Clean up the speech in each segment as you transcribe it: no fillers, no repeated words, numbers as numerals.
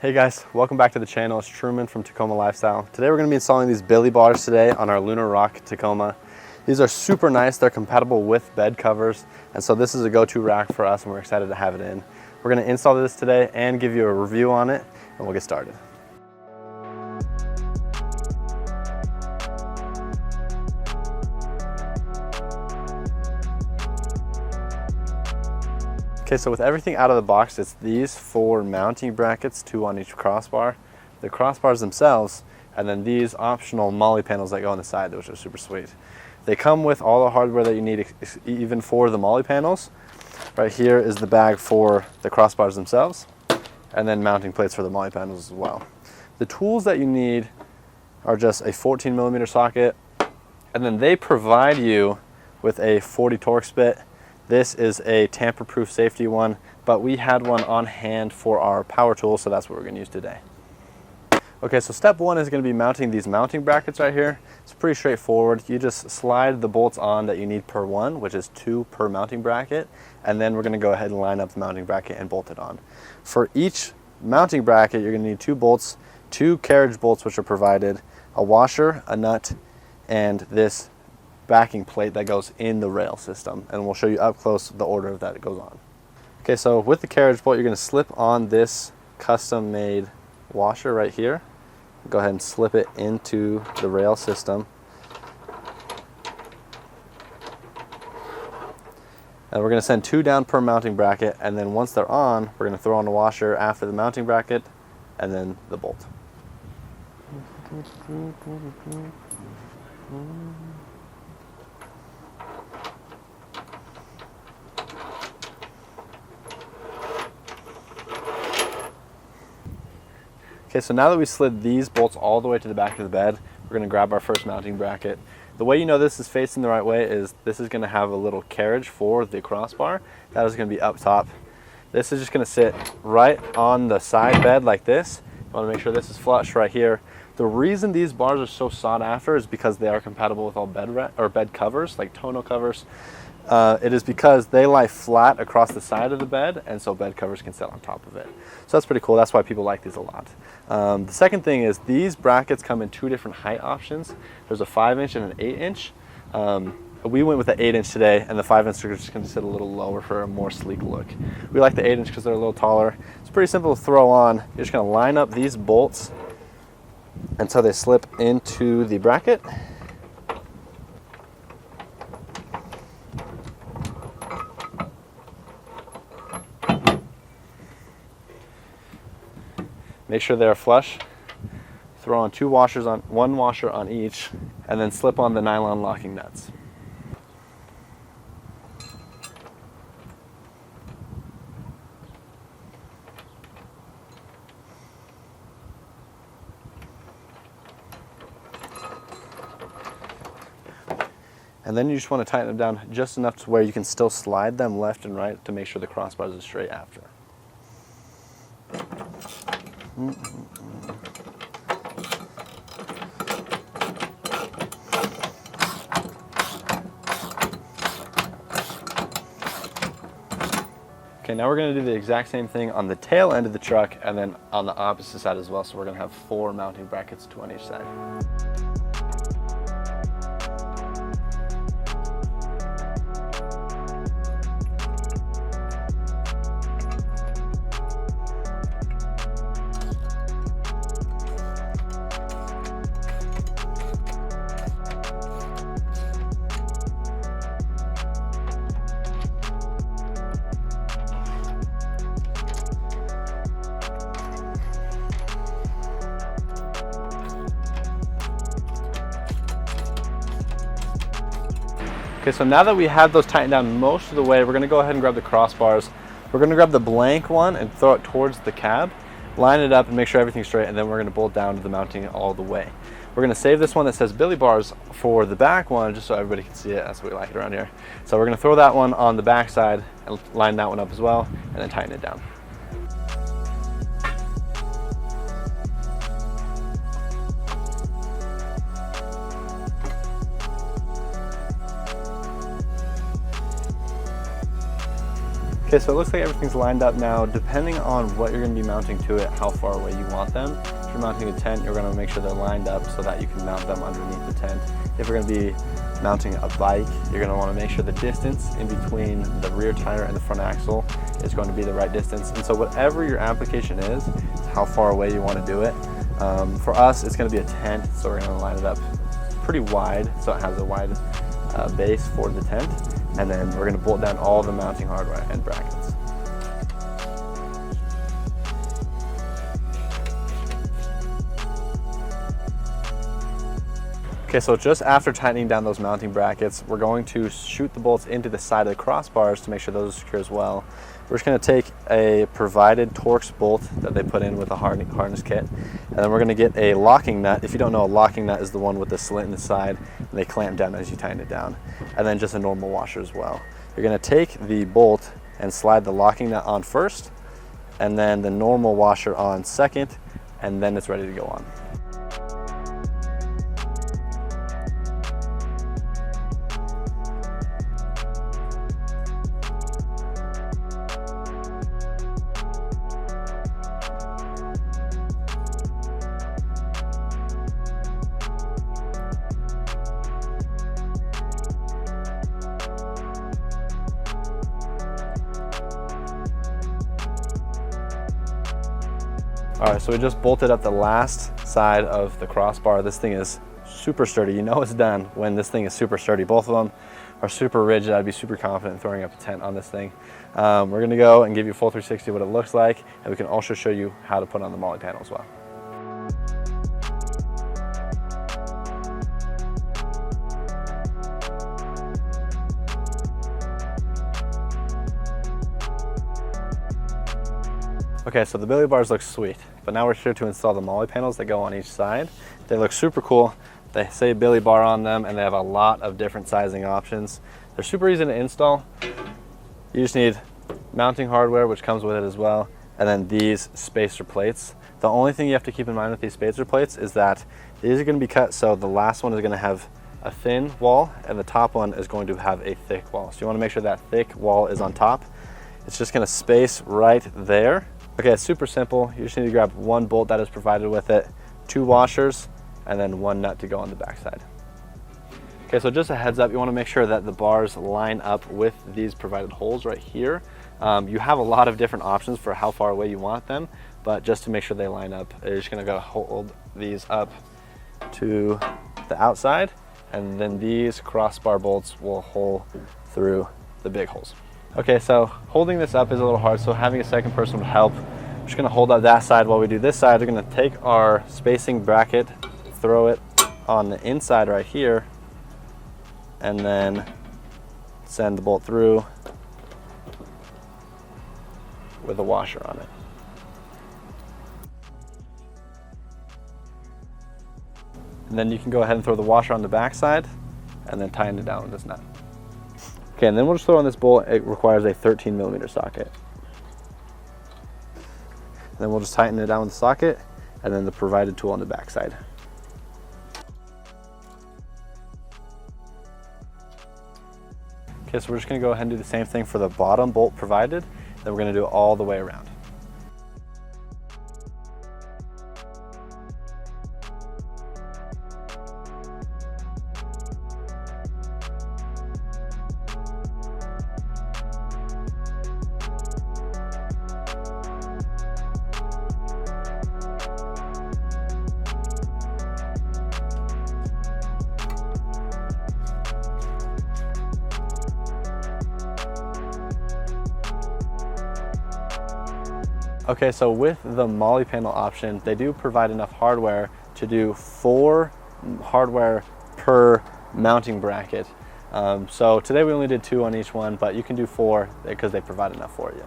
Hey guys, welcome back to the channel. It's Truman from Tacoma Lifestyle. Today we're going to be installing these Billie Bars today on our Lunar Rock Tacoma. These are super nice. They're compatible with bed covers, and so this is a go-to rack for us and we're excited to have it in. We're going to install this today and give you a review on it, and we'll get started. Okay, so with everything out of the box, it's these 4 mounting brackets, 2 on each crossbar, the crossbars themselves, and then these optional Molle panels that go on the side, which are super sweet. They come with all the hardware that you need, even for the Molle panels. Right here is the bag for the crossbars themselves, and then mounting plates for the Molle panels as well. The tools that you need are just a 14mm socket, and then they provide you with a 40 Torx bit. This is a tamper-proof safety one, but we had one on hand for our power tool, so that's what we're going to use today. Okay, so step 1 is going to be mounting these mounting brackets right here. It's pretty straightforward. You just slide the bolts on that you need per one, which is 2 per mounting bracket, and then we're going to go ahead and line up the mounting bracket and bolt it on. For each mounting bracket, you're going to need 2 bolts, 2 carriage bolts which are provided, a washer, a nut, and this backing plate that goes in the rail system, and we'll show you up close the order that it goes on. Okay, so with the carriage bolt, you're going to slip on this custom made washer right here. Go ahead and slip it into the rail system, and we're going to send 2 down per mounting bracket, and then once they're on, we're going to throw on the washer after the mounting bracket and then the bolt. Okay, so now that we slid these bolts all the way to the back of the bed, we're going to grab our first mounting bracket. The way you know this is facing the right way is this is going to have a little carriage for the crossbar. That is going to be up top. This is just going to sit right on the side bed like this. You want to make sure this is flush right here. The reason these bars are so sought after is because they are compatible with all bed covers, like tonneau covers. It is because they lie flat across the side of the bed, and so bed covers can sit on top of it. So that's pretty cool. That's why people like these a lot. The second thing is these brackets come in 2 different height options. There's a 5-inch and an 8-inch. We went with the 8-inch today, and the 5-inch are just going to sit a little lower for a more sleek look. We like the 8-inch because they're a little taller. It's pretty simple to throw on. You're just going to line up these bolts until they slip into the bracket. Make sure they're flush. Throw on 2 washers on 1 washer on each, and then slip on the nylon locking nuts. And then you just want to tighten them down just enough to where you can still slide them left and right to make sure the crossbars are straight after. Okay, now we're going to do the exact same thing on the tail end of the truck and then on the opposite side as well. So we're going to have 4 mounting brackets, 2 on each side. Okay, so now that we have those tightened down most of the way, we're going to go ahead and grab the crossbars. We're going to grab the blank one and throw it towards the cab, line it up and make sure everything's straight, and then we're going to bolt down to the mounting all the way. We're going to save this one that says Billie Bars for the back one, just so everybody can see it. That's what we like it around here. So we're going to throw that one on the back side and line that one up as well, and then tighten it down. Okay, so it looks like everything's lined up now. Depending on what you're going to be mounting to it, how far away you want them. If you're mounting a tent, you're going to make sure they're lined up so that you can mount them underneath the tent. If you're going to be mounting a bike, you're going to want to make sure the distance in between the rear tire and the front axle is going to be the right distance. And so whatever your application is how far away you want to do it. For us, it's going to be a tent, so we're going to line it up pretty wide so it has a wide base for the tent. And then we're going to bolt down all the mounting hardware and brackets. Okay, so just after tightening down those mounting brackets, we're going to shoot the bolts into the side of the crossbars to make sure those are secure as well. We're just going to take a provided Torx bolt that they put in with a harness kit, and then we're going to get a locking nut. If you don't know, a locking nut is the one with the slit in the side, and they clamp down as you tighten it down. And then just a normal washer as well. You're going to take the bolt and slide the locking nut on first, and then the normal washer on second, and then it's ready to go on. All right, so we just bolted up the last side of the crossbar. This thing is super sturdy. You know it's done when this thing is super sturdy. Both of them are super rigid. I'd be super confident in throwing up a tent on this thing. We're gonna go and give you a full 360 what it looks like, and we can also show you how to put on the Molle panel as well. Okay, so the Billie Bars look sweet, but now we're here to install the Molle panels that go on each side. They look super cool. They say Billie Bar on them, and they have a lot of different sizing options. They're super easy to install. You just need mounting hardware, which comes with it as well, and then these spacer plates. The only thing you have to keep in mind with these spacer plates is that these are going to be cut, so the last one is going to have a thin wall, and the top one is going to have a thick wall. So you want to make sure that thick wall is on top. It's just going to space right there. Okay, it's super simple. You just need to grab one bolt that is provided with it, 2 washers, and then 1 nut to go on the backside. Okay, so just a heads up, you want to make sure that the bars line up with these provided holes right here. You have a lot of different options for how far away you want them, but just to make sure they line up, you're just going to hold these up to the outside, and then these crossbar bolts will hole through the big holes. Okay, so holding this up is a little hard, so having a second person would help. I'm just gonna hold up that side while we do this side. We're gonna take our spacing bracket, throw it on the inside right here, and then send the bolt through with a washer on it. And then you can go ahead and throw the washer on the back side and then tighten it down with this nut. Okay, and then we'll just throw on this bolt. It requires a 13mm socket. And then we'll just tighten it down with the socket and then the provided tool on the back side. Okay, so we're just gonna go ahead and do the same thing for the bottom bolt provided. Then we're gonna do it all the way around. Okay, so with the Molle panel option, they do provide enough hardware to do 4 hardware per mounting bracket. So today we only did 2 on each one, but you can do 4 because they provide enough for you.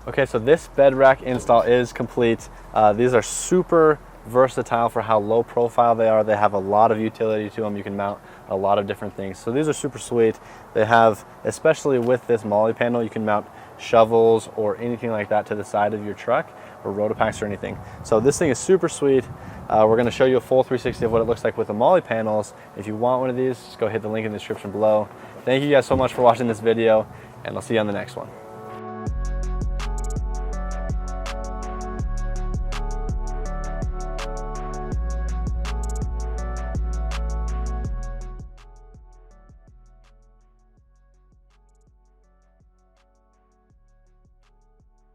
Okay, so this bed rack install is complete. These are super versatile for how low profile they are. They have a lot of utility to them. You can mount a lot of different things. So these are super sweet. They have, especially with this Molle panel, you can mount shovels or anything like that to the side of your truck, or rotopacks or anything. So this thing is super sweet. We're going to show you a full 360 of what it looks like with the Molle panels. If you want one of these, just go hit the link in the description below. Thank you guys so much for watching this video, and I'll see you on the next one.